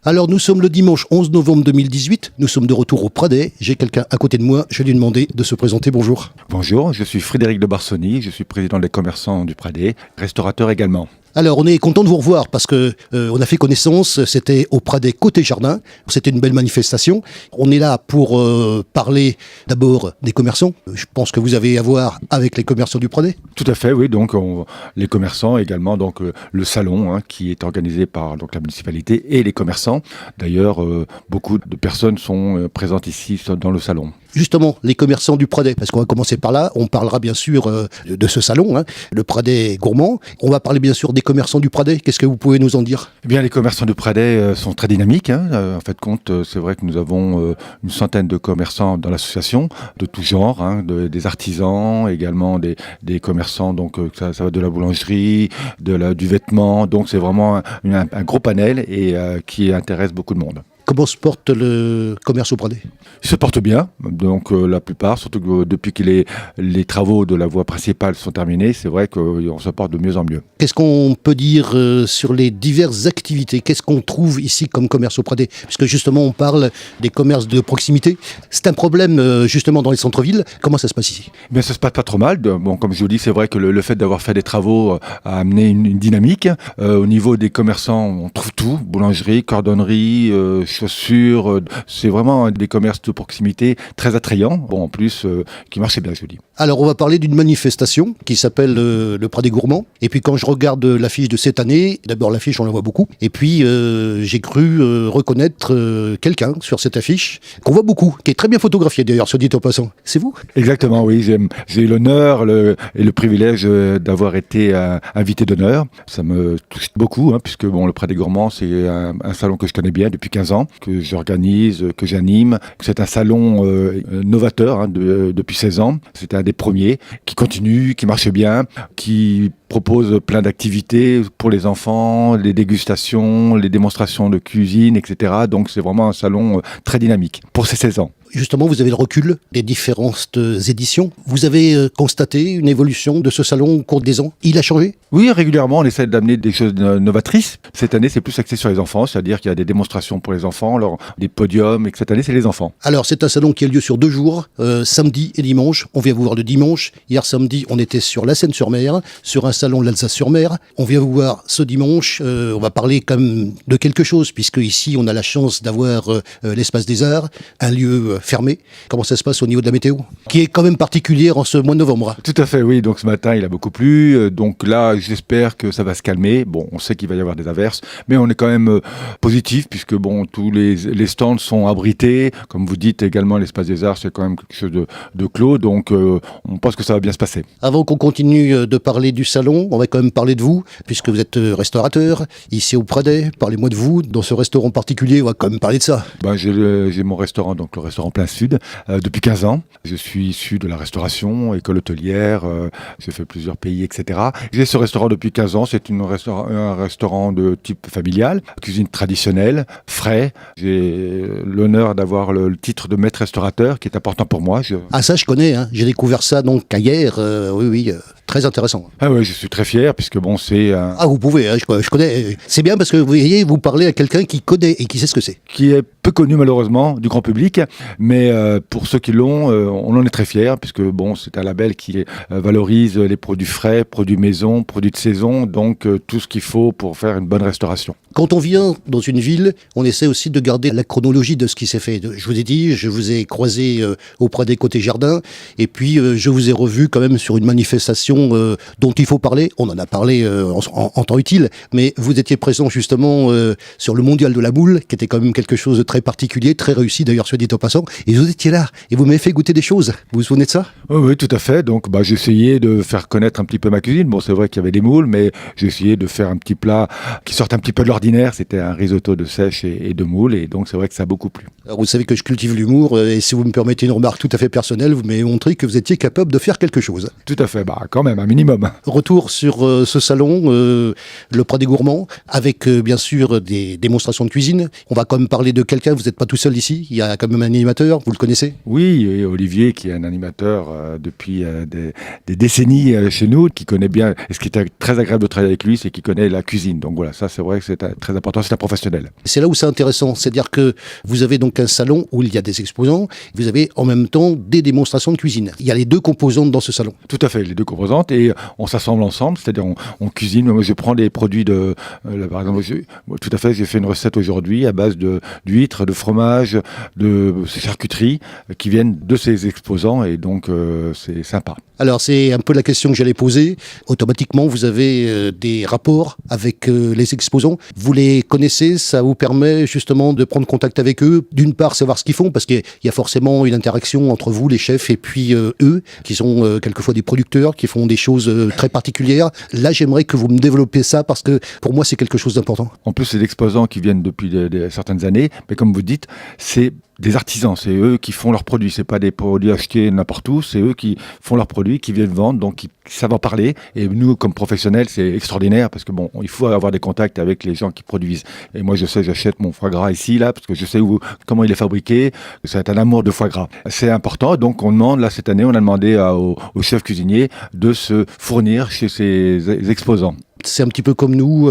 Alors nous sommes le dimanche 11 novembre 2018, nous sommes de retour au Pradet. J'ai quelqu'un à côté de moi, je vais lui demander de se présenter. Bonjour. Bonjour, je suis Frédéric de Barsoni, je suis président des commerçants du Pradet, restaurateur également. Alors on est content de vous revoir parce que on a fait connaissance, c'était au Pradet côté jardin, c'était une belle manifestation. On est là pour parler d'abord des commerçants. Je pense que vous avez à voir avec les commerçants du Pradet. Tout à fait, oui, donc les commerçants également, donc le salon qui est organisé par donc, la municipalité et les commerçants. D'ailleurs, beaucoup de personnes sont présentes ici dans le salon. Justement, les commerçants du Pradet, parce qu'on va commencer par là, on parlera bien sûr de ce salon, le Pradet gourmand. On va parler bien sûr des commerçants du Pradet. Qu'est-ce que vous pouvez nous en dire ? Eh bien, les commerçants du Pradet sont très dynamiques. En fait, c'est vrai que nous avons une centaine de commerçants dans l'association, de tout genre, des artisans, également des commerçants, donc ça va de la boulangerie, du vêtement. Donc, c'est vraiment un gros panel et qui intéresse beaucoup de monde. Comment se porte le commerce au Pradet ? Il se porte bien, donc la plupart, surtout que depuis que les travaux de la voie principale sont terminés, c'est vrai qu'on se porte de mieux en mieux. Qu'est-ce qu'on peut dire sur les diverses activités ? Qu'est-ce qu'on trouve ici comme commerce au Pradet ? Puisque justement on parle des commerces de proximité. C'est un problème justement dans les centres-villes. Comment ça se passe ici ? Bien, ça se passe pas trop mal. Bon, comme je vous dis, c'est vrai que le fait d'avoir fait des travaux a amené une dynamique. Au niveau des commerçants, on trouve tout, boulangerie, cordonnerie, chaussures, c'est vraiment des commerces de proximité très attrayants, bon en plus qui marchait bien, je vous dis. Alors on va parler d'une manifestation qui s'appelle le Pradet gourmand, et puis quand je regarde l'affiche de cette année, d'abord l'affiche on la voit beaucoup, et puis j'ai cru reconnaître quelqu'un sur cette affiche, qu'on voit beaucoup, qui est très bien photographié d'ailleurs, soit dit en passant. C'est vous ? Exactement, oui, j'ai eu l'honneur et le privilège d'avoir été invité d'honneur. Ça me touche beaucoup, puisque bon, le Pradet gourmand c'est un salon que je connais bien depuis 15 ans, que j'organise, que j'anime. C'est un salon novateur depuis 16 ans. C'était un des premiers qui continue, qui marche bien, qui propose plein d'activités pour les enfants, les dégustations, les démonstrations de cuisine, etc. Donc c'est vraiment un salon très dynamique pour ces 16 ans. Justement, vous avez le recul des différentes éditions. Vous avez constaté une évolution de ce salon au cours des ans ? Il a changé ? Oui, régulièrement, on essaie d'amener des choses novatrices. Cette année, c'est plus axé sur les enfants, c'est-à-dire qu'il y a des démonstrations pour les enfants, des podiums, et que cette année, c'est les enfants. Alors, c'est un salon qui a lieu sur 2 jours, samedi et dimanche. On vient vous voir le dimanche. Hier samedi, on était sur la Seine-sur-Mer, sur un salon de l'Alsace-sur-Mer. On vient vous voir ce dimanche. On va parler quand même de quelque chose, puisque ici, on a la chance d'avoir l'Espace des Arts, un lieu fermé. Comment ça se passe au niveau de la météo ? Qui est quand même particulière en ce mois de novembre. Tout à fait, oui. Donc ce matin, il a beaucoup plu. Donc là, j'espère que ça va se calmer. Bon, on sait qu'il va y avoir des averses, mais on est quand même positif, puisque bon, tous les stands sont abrités. Comme vous dites également, l'Espace des Arts, c'est quand même quelque chose de clos. Donc on pense que ça va bien se passer. Avant qu'on continue de parler du salon, on va quand même parler de vous, puisque vous êtes restaurateur ici au Pradet. Parlez-moi de vous. Dans ce restaurant particulier, on va quand même parler de ça. J'ai mon restaurant, donc le restaurant Plein Sud, depuis 15 ans. Je suis issu de la restauration, école hôtelière, j'ai fait plusieurs pays, etc. J'ai ce restaurant depuis 15 ans, c'est un restaurant de type familial, cuisine traditionnelle, frais. J'ai l'honneur d'avoir le titre de maître restaurateur, qui est important pour moi. Ah ça je connais, j'ai découvert ça donc hier, oui. Très intéressant. Ah oui, je suis très fier, puisque bon, c'est un... Ah, vous pouvez, je connais. C'est bien parce que vous voyez, vous parlez à quelqu'un qui connaît et qui sait ce que c'est. Qui est peu connu malheureusement du grand public, mais pour ceux qui l'ont, on en est très fiers, puisque bon, c'est un label qui valorise les produits frais, produits maison, produits de saison, donc tout ce qu'il faut pour faire une bonne restauration. Quand on vient dans une ville, on essaie aussi de garder la chronologie de ce qui s'est fait. Je vous ai dit, je vous ai croisé au Pradet côté jardin, et puis je vous ai revu quand même sur une manifestation dont il faut parler. On en a parlé en temps utile, mais vous étiez présent justement sur le mondial de la boule, qui était quand même quelque chose de très particulier, très réussi d'ailleurs, soit dit en passant, et vous étiez là, et vous m'avez fait goûter des choses. Vous vous souvenez de ça ? Oui, tout à fait. Donc j'ai essayé de faire connaître un petit peu ma cuisine. Bon, c'est vrai qu'il y avait des moules, mais j'ai essayé de faire un petit plat qui sorte un petit peu de l'ordinaire. C'était un risotto de sèche et de moules, et donc c'est vrai que ça a beaucoup plu. Alors vous savez que je cultive l'humour, et si vous me permettez une remarque tout à fait personnelle, vous m'avez montré que vous étiez capable de faire quelque chose. Tout à fait, quand même. même, un minimum. Retour sur ce salon, le Prat des Gourmands, avec bien sûr des démonstrations de cuisine. On va quand même parler de quelqu'un, vous n'êtes pas tout seul ici, il y a quand même un animateur, vous le connaissez? Oui, et Olivier, qui est un animateur depuis des décennies chez nous, qui connaît bien, et ce qui est très agréable de travailler avec lui, c'est qu'il connaît la cuisine. Donc voilà, ça c'est vrai que c'est très important, c'est un professionnel. C'est là où c'est intéressant, c'est-à-dire que vous avez donc un salon où il y a des exposants, vous avez en même temps des démonstrations de cuisine. Il y a les deux composantes dans ce salon. Tout à fait, les deux composantes, et on s'assemble ensemble, c'est-à-dire on cuisine. Moi, je prends des produits par exemple, tout à fait, j'ai fait une recette aujourd'hui à base d'huîtres, de fromage, de charcuterie, qui viennent de ces exposants, et donc c'est sympa. Alors c'est un peu la question que j'allais poser. Automatiquement, vous avez des rapports avec les exposants. Vous les connaissez, ça vous permet justement de prendre contact avec eux. D'une part, savoir ce qu'ils font, parce qu'il y a forcément une interaction entre vous, les chefs, et puis eux, qui sont quelquefois des producteurs, qui font des choses très particulières. Là, j'aimerais que vous me développiez ça, parce que pour moi, c'est quelque chose d'important. En plus, c'est des exposants qui viennent depuis certaines années, mais comme vous dites, c'est des artisans, c'est eux qui font leurs produits, c'est pas des produits achetés n'importe où, c'est eux qui font leurs produits, qui viennent vendre, donc qui savent en parler. Et nous, comme professionnels, c'est extraordinaire parce que bon, il faut avoir des contacts avec les gens qui produisent. Et moi, je sais, j'achète mon foie gras ici, là, parce que je sais comment il est fabriqué. C'est un amour de foie gras. C'est important. Donc, on demande, là, cette année, on a demandé aux chefs cuisiniers de se fournir chez ces exposants. C'est un petit peu comme nous,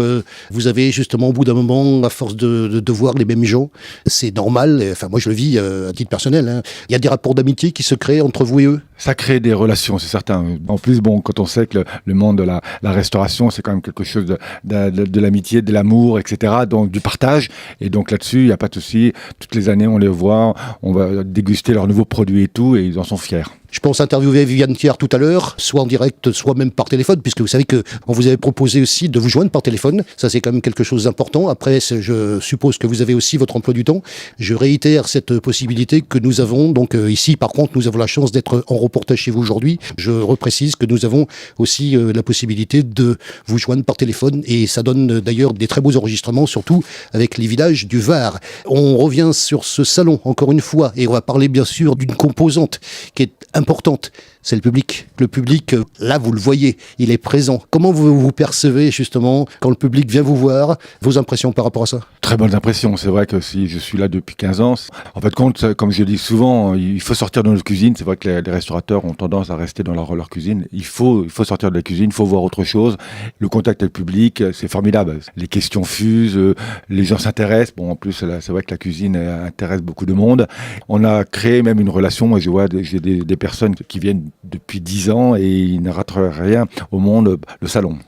vous avez justement au bout d'un moment, à force de voir les mêmes gens, c'est normal, enfin moi je le vis à titre personnel, hein. Il y a des rapports d'amitié qui se créent entre vous et eux. Ça crée des relations, c'est certain. En plus, bon, quand on sait que le monde de la restauration, c'est quand même quelque chose de l'amitié, de l'amour, etc., donc du partage. Et donc là-dessus, il n'y a pas de souci. Toutes les années, on les voit, on va déguster leurs nouveaux produits et tout, et ils en sont fiers. Je pense interviewer Viviane Thiers tout à l'heure, soit en direct, soit même par téléphone, puisque vous savez qu'on vous avait proposé aussi de vous joindre par téléphone. Ça, c'est quand même quelque chose d'important. Après, je suppose que vous avez aussi votre emploi du temps. Je réitère cette possibilité que nous avons. Donc ici, par contre, nous avons la chance d'être en reportage chez vous aujourd'hui. Je reprécise que nous avons aussi la possibilité de vous joindre par téléphone. Et ça donne d'ailleurs des très beaux enregistrements, surtout avec les villages du Var. On revient sur ce salon, encore une fois, et on va parler bien sûr d'une composante qui est importante, c'est le public. Le public, là, vous le voyez, il est présent. Comment vous percevez, justement, quand le public vient vous voir, vos impressions par rapport à ça? Très bonnes impressions. C'est vrai que si je suis là depuis 15 ans, en fait, comme je dis souvent, il faut sortir de notre cuisine. C'est vrai que les restaurateurs ont tendance à rester dans leur cuisine. Il faut sortir de la cuisine, il faut voir autre chose. Le contact avec le public, c'est formidable. Les questions fusent, les gens s'intéressent. Bon, en plus, c'est vrai que la cuisine intéresse beaucoup de monde. On a créé même une relation. Moi, j'ai des personnes qui viennent depuis 10 ans et ils ne rateraient rien au monde, le salon.